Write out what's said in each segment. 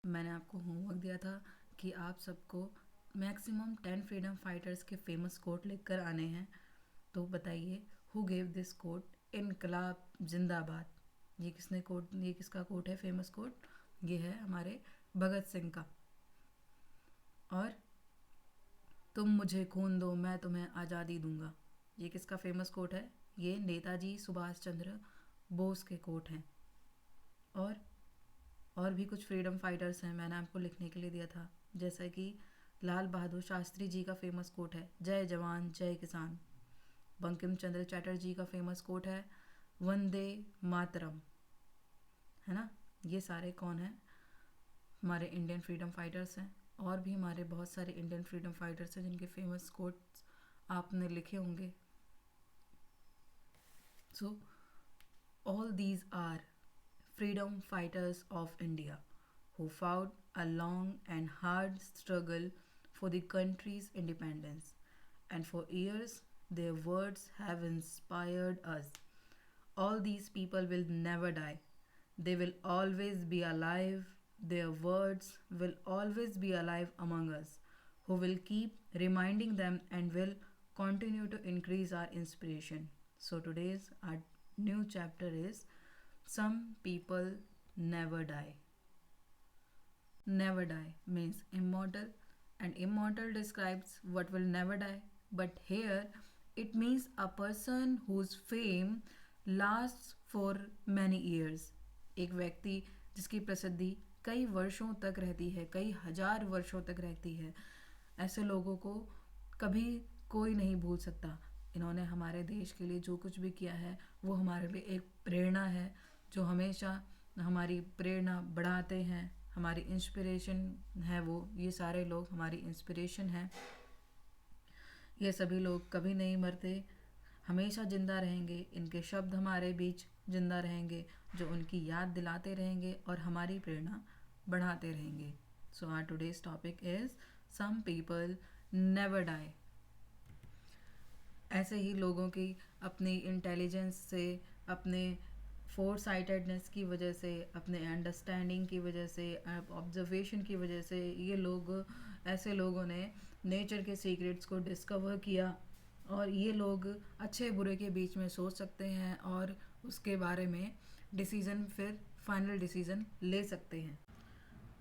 मैंने आपको होमवर्क दिया था कि आप सबको मैक्सिमम 10 फ्रीडम फाइटर्स के फेमस कोट लिख कर आने हैं। तो बताइए, हु गेव दिस कोट? इनकलाब जिंदाबाद। ये किसका कोट है? फेमस कोट ये है हमारे भगत सिंह का। और तुम मुझे खून दो, मैं तुम्हें आज़ादी दूंगा, ये किसका फेमस कोट है? ये नेताजी सुभाष चंद्र बोस के कोट हैं। और भी कुछ फ्रीडम फाइटर्स हैं, मैंने आपको लिखने के लिए दिया था, जैसा कि लाल बहादुर शास्त्री जी का फेमस कोट है जय जवान जय किसान। बंकिम चंद्र चटर्जी का फेमस कोट है वंदे मातरम, है ना। ये सारे कौन हैं? हमारे इंडियन फ्रीडम फाइटर्स हैं। और भी हमारे बहुत सारे इंडियन फ्रीडम फाइटर्स हैं जिनके फेमस कोट्स आपने लिखे होंगे। So all these are freedom fighters of India who fought a long and hard struggle for the country's independence. And for years, their words have inspired us. All these people will never die. They will always be alive. Their words will always be alive among us, who will keep reminding them and will continue to increase our inspiration. So today's our new chapter is Some People Never Die. Never die means immortal, and immortal describes what will never die. But here it means a person whose fame lasts for many years. एक व्यक्ति जिसकी प्रसिद्धि कई वर्षों तक रहती है, कई हजार वर्षों तक रहती है। ऐसे लोगों को कभी कोई नहीं भूल सकता। इन्होंने हमारे देश के लिए जो कुछ भी किया है वो हमारे लिए एक प्रेरणा है, जो हमेशा हमारी प्रेरणा बढ़ाते हैं, हमारी इंस्पिरेशन है। वो ये सारे लोग हमारी इंस्पिरेशन हैं। ये सभी लोग कभी नहीं मरते, हमेशा जिंदा रहेंगे। इनके शब्द हमारे बीच जिंदा रहेंगे, जो उनकी याद दिलाते रहेंगे और हमारी प्रेरणा बढ़ाते रहेंगे। So our today's topic is some people never die. ऐसे ही लोगों की अपनी इंटेलिजेंस से, अपने फोर साइटेडनेस की वजह से, अपने अंडरस्टैंडिंग की वजह से, ऑब्जर्वेशन की वजह से, ये लोग, ऐसे लोगों ने नेचर के सीक्रेट्स को डिस्कवर किया। और ये लोग अच्छे बुरे के बीच में सोच सकते हैं और उसके बारे में डिसीज़न, फिर फाइनल डिसीज़न ले सकते हैं।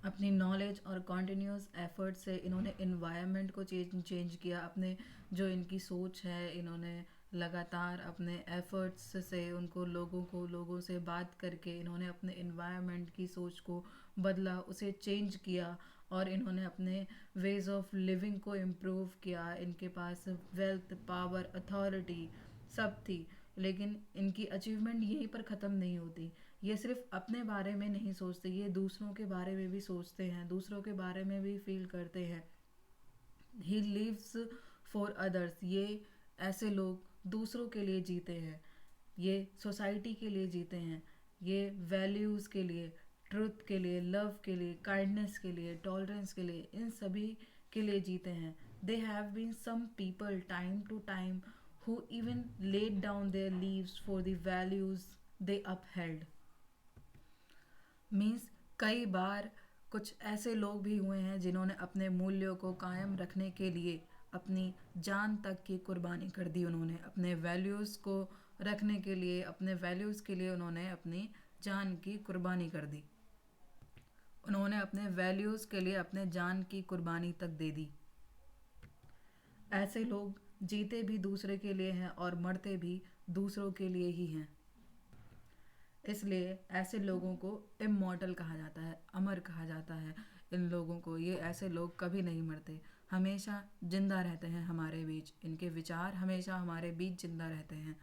अपनी नॉलेज और कॉन्टीन्यूस एफर्ट से इन्होंने इन्वायरमेंट को चेंज किया। अपने जो इनकी सोच है, इन्होंने लगातार अपने एफर्ट्स से उनको लोगों से बात करके इन्होंने अपने इन्वायरमेंट की सोच को बदला, उसे चेंज किया। और इन्होंने अपने वेज ऑफ लिविंग को इम्प्रूव किया। इनके पास वेल्थ, पावर, अथॉरिटी सब थी, लेकिन इनकी अचीवमेंट यहीं पर ख़त्म नहीं होती। ये सिर्फ अपने बारे में नहीं सोचते, ये दूसरों के बारे में भी सोचते हैं, दूसरों के बारे में भी फील करते हैं। He lives for others. ये ऐसे लोग दूसरों के लिए जीते हैं, ये सोसाइटी के लिए जीते हैं, ये वैल्यूज़ के लिए, ट्रुथ के लिए, लव के लिए, काइंडनेस के लिए, टॉलरेंस के लिए, इन सभी के लिए जीते हैं। They have been some people time to time who even laid down their lives for the values they upheld. Means कई बार कुछ ऐसे लोग भी हुए हैं जिन्होंने अपने मूल्यों को कायम रखने के लिए अपनी जान तक की कुर्बानी कर दी। उन्होंने अपने वैल्यूज़ को रखने के लिए, अपने वैल्यूज़ के लिए उन्होंने अपनी जान की कुर्बानी कर दी। उन्होंने अपने वैल्यूज़ के लिए अपने जान की कुर्बानी तक दे दी। ऐसे लोग जीते भी दूसरे के लिए हैं और मरते भी दूसरों के लिए ही हैं। इसलिए ऐसे लोगों को इमॉर्टल कहा जाता है, अमर कहा जाता है। इन लोगों को, ये ऐसे लोग कभी नहीं मरते, हमेशा जिंदा रहते हैं हमारे बीच। इनके विचार हमेशा हमारे बीच जिंदा रहते हैं।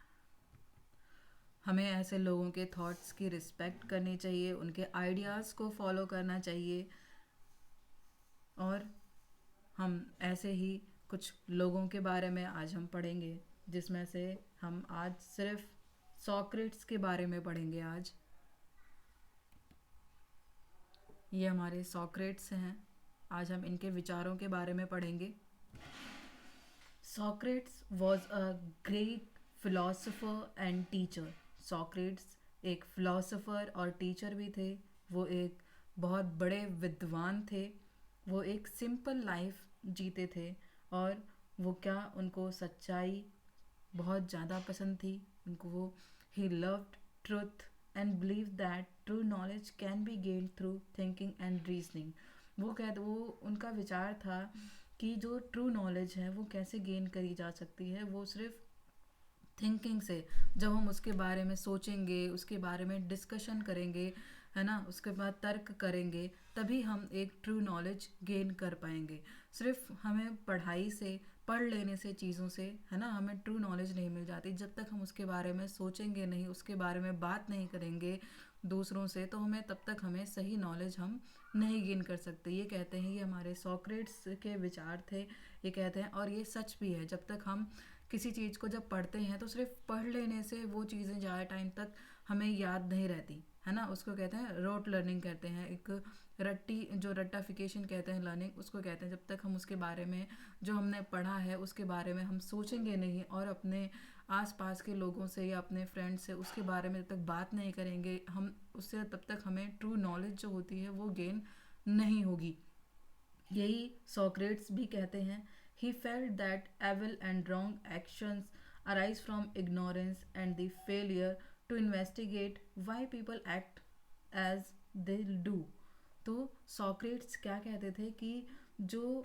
हमें ऐसे लोगों के थॉट्स की रिस्पेक्ट करनी चाहिए, उनके आइडियाज़ को फॉलो करना चाहिए। और हम ऐसे ही कुछ लोगों के बारे में आज हम पढ़ेंगे, जिसमें से हम आज सिर्फ सॉक्रेट्स के बारे में पढ़ेंगे। आज ये हमारे सॉक्रेट्स हैं, आज हम इनके विचारों के बारे में पढ़ेंगे। Socrates was a great philosopher and teacher. Socrates एक फिलोसोफर और टीचर भी थे। वो एक बहुत बड़े विद्वान थे। वो एक सिंपल लाइफ जीते थे। और वो क्या, उनको सच्चाई बहुत ज़्यादा पसंद थी। उनको वो he loved truth and believe that true knowledge can be gained through thinking and reasoning. वो उनका विचार था कि जो ट्रू नॉलेज है वो कैसे गेन करी जा सकती है, वो सिर्फ थिंकिंग से। जब हम उसके बारे में सोचेंगे, उसके बारे में डिस्कशन करेंगे, है ना, उसके बाद तर्क करेंगे, तभी हम एक ट्रू नॉलेज गेन कर पाएंगे। सिर्फ हमें पढ़ाई से, पढ़ लेने से, चीज़ों से, है ना, हमें ट्रू नॉलेज नहीं मिल जाती। जब तक हम उसके बारे में सोचेंगे नहीं, उसके बारे में बात नहीं करेंगे दूसरों से, तो हमें सही नॉलेज हम नहीं गेन कर सकते। ये कहते हैं, ये हमारे सॉक्रेट्स के विचार थे। ये कहते हैं, और ये सच भी है, जब तक हम किसी चीज़ को जब पढ़ते हैं तो सिर्फ पढ़ लेने से वो चीज़ें ज़्यादा टाइम तक हमें याद नहीं रहती, है ना। उसको कहते हैं रोट लर्निंग कहते हैं, एक रट्टी, जो रट्टाफिकेशन कहते हैं लर्निंग, उसको कहते हैं। जब तक हम उसके बारे में, जो हमने पढ़ा है उसके बारे में हम सोचेंगे नहीं, और अपने आसपास के लोगों से या अपने फ्रेंड से उसके बारे में जब तक बात नहीं करेंगे हम उससे, तब तक हमें ट्रू नॉलेज जो होती है वो गेन नहीं होगी। यही सॉक्रेट्स भी कहते हैं। He felt that evil and wrong actions arise from ignorance and the failure to investigate why people act as they do. तो सॉक्रेट्स क्या कहते थे कि जो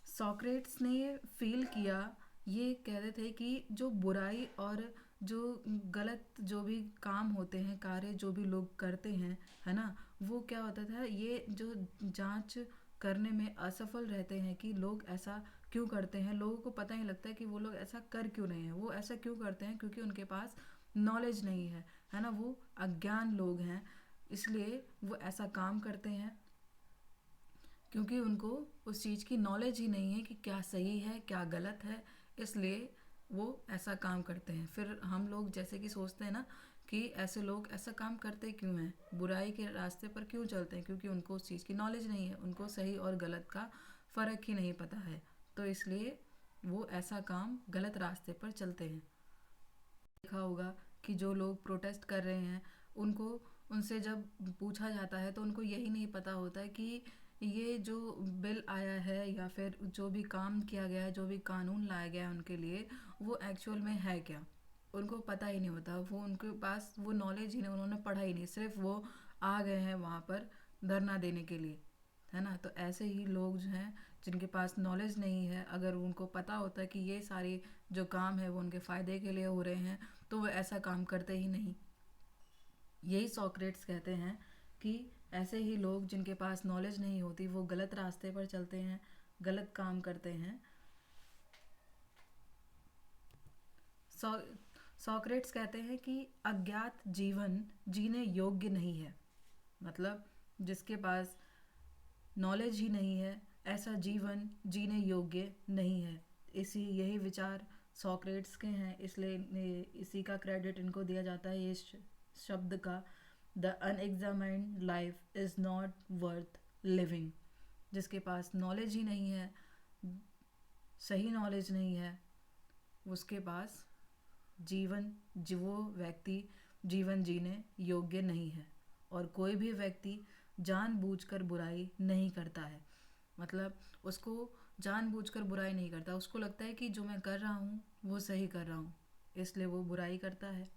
सॉक्रेट्स ने फील किया, ये कहते थे कि जो बुराई और जो गलत जो भी काम होते हैं, कार्य जो भी लोग करते हैं, है ना, वो क्या होता था, ये जो जांच करने में असफल रहते हैं कि लोग ऐसा क्यों करते हैं। लोगों को पता ही लगता है कि वो लोग ऐसा कर क्यों नहीं है। वो ऐसा क्यों करते हैं, क्योंकि उनके पास नॉलेज नहीं है ना, वो अज्ञान लोग हैं, इसलिए वो ऐसा काम करते हैं, क्योंकि उनको उस चीज़ की नॉलेज ही नहीं है कि क्या सही है क्या गलत है, इसलिए वो ऐसा काम करते हैं। फिर हम लोग जैसे कि सोचते हैं ना कि ऐसे लोग ऐसा काम करते क्यों हैं, बुराई के रास्ते पर क्यों चलते हैं, क्योंकि उनको उस चीज़ की नॉलेज नहीं है, उनको सही और गलत का फ़र्क ही नहीं पता है, तो इसलिए वो ऐसा काम गलत रास्ते पर चलते हैं। देखा होगा कि जो लोग प्रोटेस्ट कर रहे हैं, उनको, उनसे जब पूछा जाता है तो उनको यही नहीं पता होता है कि ये जो बिल आया है या फिर जो भी काम किया गया है, जो भी कानून लाया गया है उनके लिए, वो एक्चुअल में है क्या। उनको पता ही नहीं होता, वो उनके पास वो नॉलेज ही नहीं, उन्होंने पढ़ा ही नहीं, सिर्फ वो आ गए हैं वहाँ पर धरना देने के लिए, है ना। तो ऐसे ही लोग जो हैं, जिनके पास नॉलेज नहीं है, अगर उनको पता होता है कि ये सारे जो काम है वो उनके फ़ायदे के लिए हो रहे हैं, तो वो ऐसा काम करते ही नहीं। यही सॉक्रेट्स कहते हैं कि ऐसे ही लोग जिनके पास नॉलेज नहीं होती वो गलत रास्ते पर चलते हैं, गलत काम करते हैं। सॉ सॉक्रेट्स कहते हैं कि अज्ञात जीवन जीने योग्य नहीं है। मतलब जिसके पास नॉलेज ही नहीं है, ऐसा जीवन जीने योग्य नहीं है। यही विचार सॉक्रेट्स के हैं, इसलिए इसी का क्रेडिट इनको दिया जाता है, ये शब्द का। The unexamined life is not worth living. जिसके पास नॉलेज ही नहीं है, सही नॉलेज नहीं है, उसके पास वो व्यक्ति जीवन जीने योग्य नहीं है। और कोई भी व्यक्ति जानबूझकर बुराई नहीं करता है। मतलब उसको जानबूझकर बुराई नहीं करता, उसको लगता है कि जो मैं कर रहा हूँ वो सही कर रहा हूँ, इसलिए वो बुराई करता है।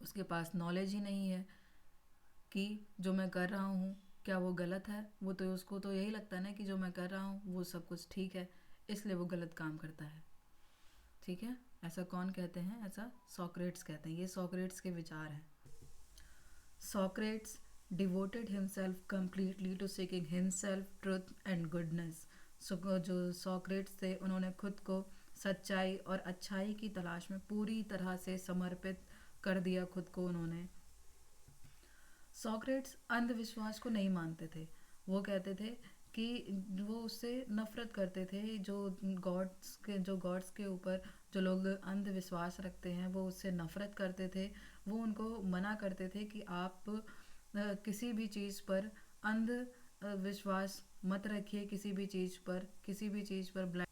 उसके पास नॉलेज ही नहीं है कि जो मैं कर रहा हूँ क्या वो गलत है। वो तो, उसको तो यही लगता है ना कि जो मैं कर रहा हूँ वो सब कुछ ठीक है, इसलिए वो गलत काम करता है। ठीक है, ऐसा कौन कहते हैं, ऐसा सॉक्रेट्स कहते हैं। ये सॉक्रेट्स के विचार हैं। Socrates devoted himself completely to seeking himself truth and goodness. जो सॉक्रेट्स थे उन्होंने खुद को सच्चाई और अच्छाई की तलाश में पूरी तरह से समर्पित कर दिया खुद को उन्होंने। सॉक्रेट्स अंधविश्वास को नहीं मानते थे। वो कहते थे कि वो उससे नफरत करते थे, जो गॉड्स के ऊपर जो लोग अंधविश्वास रखते हैं वो उससे नफरत करते थे। वो उनको मना करते थे कि आप किसी भी चीज़ पर अंध विश्वास मत रखिए, किसी भी चीज़ पर ब्लाइंड।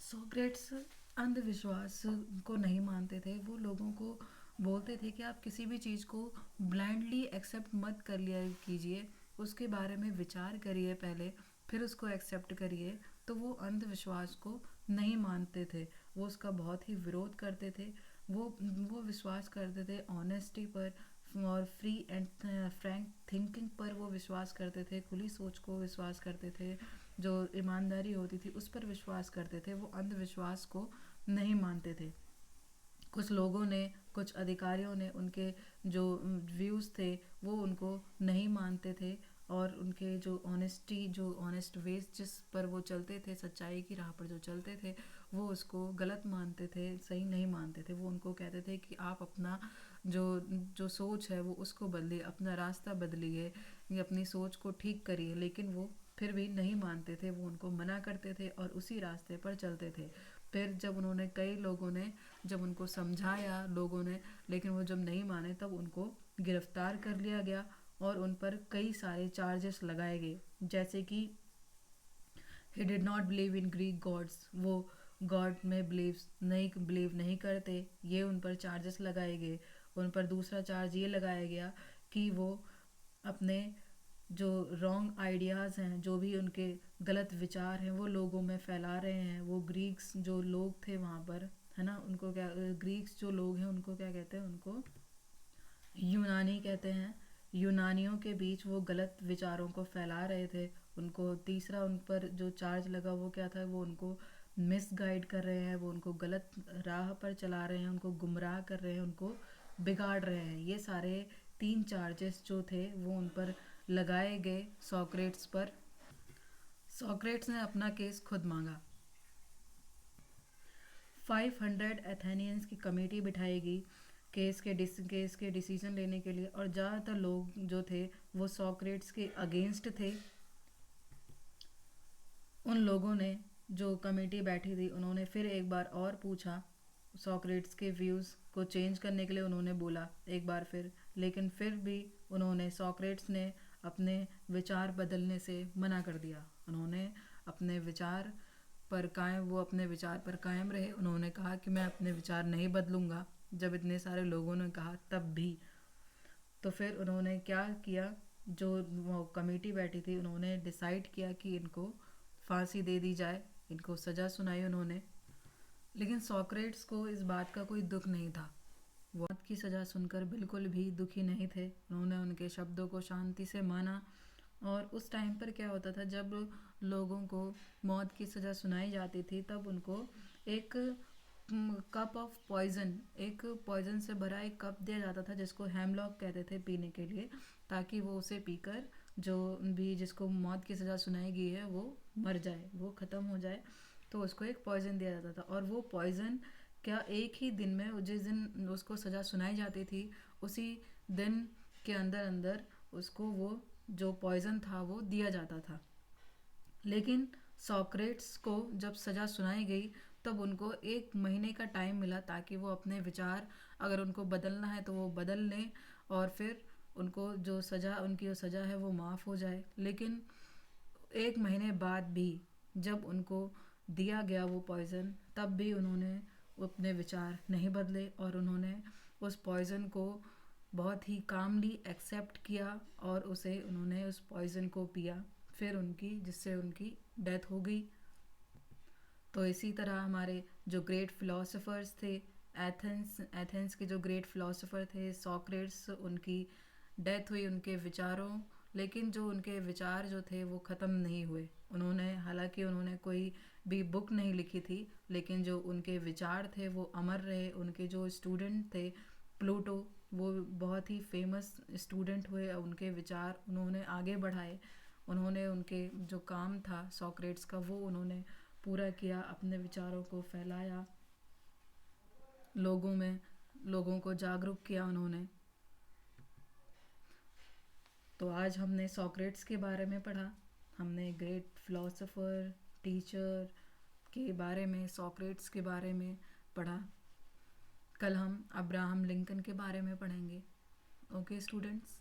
सॉक्रेट्स अंधविश्वास को नहीं मानते थे। वो लोगों को बोलते थे कि आप किसी भी चीज़ को ब्लाइंडली एक्सेप्ट मत कर लिया कीजिए, उसके बारे में विचार करिए पहले, फिर उसको एक्सेप्ट करिए। तो वो अंधविश्वास को नहीं मानते थे, वो उसका बहुत ही विरोध करते थे। वो विश्वास करते थे ऑनेस्टी पर और फ्री एंड फ्रैंक थिंकिंग पर वो विश्वास करते थे, खुली सोच को विश्वास करते थे, जो ईमानदारी होती थी उस पर विश्वास करते थे। वो अंधविश्वास को नहीं मानते थे। कुछ लोगों ने, कुछ अधिकारियों ने उनके जो व्यूज़ थे वो उनको नहीं मानते थे, और उनके जो ऑनेस्टी, जो ऑनेस्ट वेज जिस पर वो चलते थे, सच्चाई की राह पर जो चलते थे, वो उसको गलत मानते थे, सही नहीं मानते थे। वो उनको कहते थे कि आप अपना जो जो सोच है वो उसको बदलिए, अपना रास्ता बदलिए, या अपनी सोच को ठीक करिए। लेकिन वो फिर भी नहीं मानते थे, वो उनको मना करते थे और उसी रास्ते पर चलते थे। फिर जब उन्होंने, कई लोगों ने जब उनको समझाया लोगों ने, लेकिन वो जब नहीं माने, तब उनको गिरफ्तार कर लिया गया और उन पर कई सारे चार्जेस लगाए गए। जैसे कि he did not believe in Greek gods, वो गॉड में बिलीव नहीं करते, ये उन पर चार्जेस लगाए गए। उन पर दूसरा चार्ज ये लगाया गया कि वो अपने जो रॉन्ग आइडियाज़ हैं, जो भी उनके गलत विचार हैं, वो लोगों में फैला रहे हैं। वो ग्रीक्स जो लोग थे वहाँ पर, है ना, उनको क्या, ग्रीक्स जो लोग हैं उनको क्या कहते हैं, उनको यूनानी कहते हैं। यूनानियों के बीच वो गलत विचारों को फैला रहे थे। उनको तीसरा उन पर जो चार्ज लगा वो क्या था, वो उनको मिस गाइड कर रहे हैं, वो उनको गलत राह पर चला रहे हैं, उनको गुमराह कर रहे हैं, उनको बिगाड़ रहे हैं। ये सारे तीन चार्जेस जो थे वो उन पर लगाए गए सॉक्रेट्स पर। सॉक्रेट्स ने अपना केस खुद मांगा। 500 एथेनियंस की कमेटी बिठाएगी केस के डिसीजन लेने के लिए, और ज़्यादातर लोग जो थे वो सॉक्रेट्स के अगेंस्ट थे। उन लोगों ने, जो कमेटी बैठी थी, उन्होंने फिर एक बार और पूछा, सॉक्रेट्स के व्यूज़ को चेंज करने के लिए उन्होंने बोला एक बार फिर, लेकिन फिर भी उन्होंने, सॉक्रेट्स ने अपने विचार बदलने से मना कर दिया। उन्होंने अपने विचार पर कायम वो अपने विचार पर कायम रहे। उन्होंने कहा कि मैं अपने विचार नहीं बदलूंगा। जब इतने सारे लोगों ने कहा तब भी, तो फिर उन्होंने क्या किया, जो वो कमेटी बैठी थी उन्होंने डिसाइड किया कि इनको फांसी दे दी जाए, इनको सज़ा सुनाई उन्होंने। लेकिन सॉक्रेट्स को इस बात का कोई दुख नहीं था। वो मौत की सज़ा सुनकर बिल्कुल भी दुखी नहीं थे। उन्होंने उनके शब्दों को शांति से माना। और उस टाइम पर क्या होता था, जब लोगों को मौत की सज़ा सुनाई जाती थी तब उनको एक कप ऑफ पॉइजन, एक पॉइजन से भरा एक कप दिया जाता था जिसको हेमलॉक कहते थे पीने के लिए, ताकि वो उसे पीकर जो भी जिसको मौत की सज़ा सुनाई गई है वो मर जाए, वो ख़त्म हो जाए। तो उसको एक पॉइजन दिया जाता था, और वो पॉइजन क्या एक ही दिन में, जिस दिन उसको सज़ा सुनाई जाती थी उसी दिन के अंदर अंदर उसको वो जो पॉइजन था वो दिया जाता था। लेकिन सॉक्रेट्स को जब सज़ा सुनाई गई तब उनको 1 महीने का टाइम मिला, ताकि वो अपने विचार, अगर उनको बदलना है तो वो बदल लें, और फिर उनको जो सज़ा, उनकी जो सज़ा है वो माफ़ हो जाए। लेकिन 1 महीने बाद भी जब उनको दिया गया वो पॉइज़न, तब भी उन्होंने अपने विचार नहीं बदले, और उन्होंने उस पॉइज़न को बहुत ही कामली एक्सेप्ट किया, और उन्होंने उस पॉइज़न को पिया, फिर उनकी, जिससे उनकी डेथ हो गई। तो इसी तरह हमारे जो ग्रेट फिलोसोफर्स थे, एथेंस के जो ग्रेट फिलोसोफर थे सॉक्रेट्स, उनकी डेथ हुई उनके विचारों, लेकिन जो उनके विचार जो थे वो ख़त्म नहीं हुए। उन्होंने, हालांकि उन्होंने कोई भी बुक नहीं लिखी थी, लेकिन जो उनके विचार थे वो अमर रहे। उनके जो स्टूडेंट थे, प्लूटो, वो बहुत ही फेमस स्टूडेंट हुए, उनके विचार उन्होंने आगे बढ़ाए। उन्होंने उनके जो काम था सॉक्रेट्स का वो उन्होंने पूरा किया, अपने विचारों को फैलाया लोगों में, लोगों को जागरूक किया उन्होंने। तो आज हमने सॉक्रेट्स के बारे में पढ़ा, हमने ग्रेट फिलोसोफर, टीचर के बारे में, सॉक्रेट्स के बारे में पढ़ा। कल हम अब्राहम लिंकन के बारे में पढ़ेंगे। Okay students.